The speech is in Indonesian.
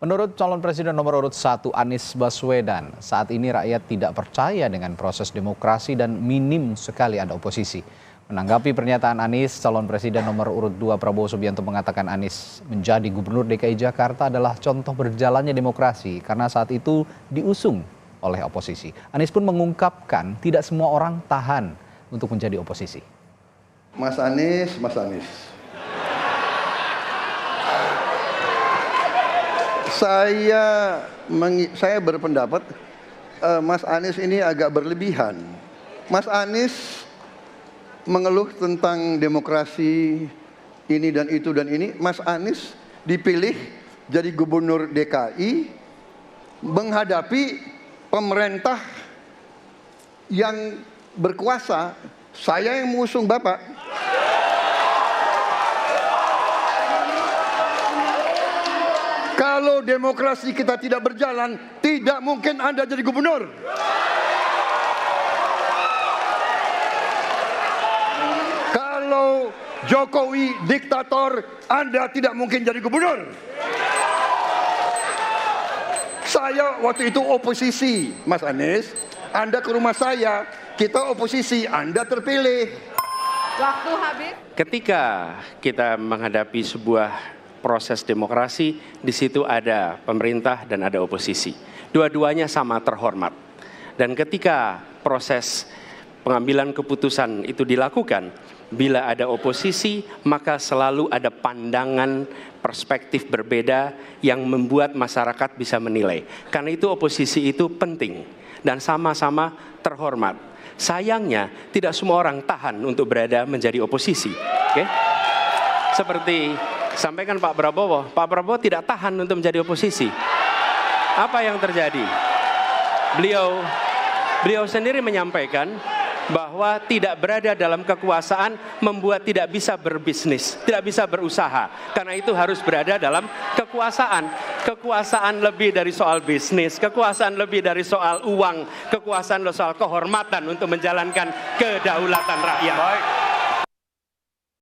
Menurut calon presiden nomor urut 1 Anies Baswedan, saat ini rakyat tidak percaya dengan proses demokrasi dan minim sekali ada oposisi. Menanggapi pernyataan Anies, calon presiden nomor urut 2 Prabowo Subianto mengatakan Anies menjadi gubernur DKI Jakarta adalah contoh berjalannya demokrasi karena saat itu diusung oleh oposisi. Anies pun mengungkapkan tidak semua orang tahan untuk menjadi oposisi. Mas Anies. Saya berpendapat Mas Anies ini agak berlebihan. Mas Anies mengeluh tentang demokrasi ini dan itu dan ini. Mas Anies dipilih jadi gubernur DKI menghadapi pemerintah yang berkuasa. Saya yang mengusung Bapak. Kalau demokrasi kita tidak berjalan, tidak mungkin Anda jadi gubernur. Kalau Jokowi diktator, Anda tidak mungkin jadi gubernur. Saya waktu itu oposisi, Mas Anies. Anda ke rumah saya, kita oposisi, Anda terpilih. Waktu habis. Ketika kita menghadapi sebuah proses demokrasi, di situ ada pemerintah dan ada oposisi. Dua-duanya sama terhormat. Dan ketika proses pengambilan keputusan itu dilakukan, bila ada oposisi, maka selalu ada pandangan perspektif berbeda yang membuat masyarakat bisa menilai. Karena itu oposisi itu penting dan sama-sama terhormat. Sayangnya tidak semua orang tahan untuk berada menjadi oposisi. Oke? Seperti sampaikan Pak Prabowo tidak tahan untuk menjadi oposisi. Apa yang terjadi? Beliau sendiri menyampaikan bahwa tidak berada dalam kekuasaan membuat tidak bisa berbisnis, tidak bisa berusaha. Karena itu harus berada dalam kekuasaan. Kekuasaan lebih dari soal bisnis, kekuasaan lebih dari soal uang, kekuasaan soal kehormatan untuk menjalankan kedaulatan rakyat. Baik.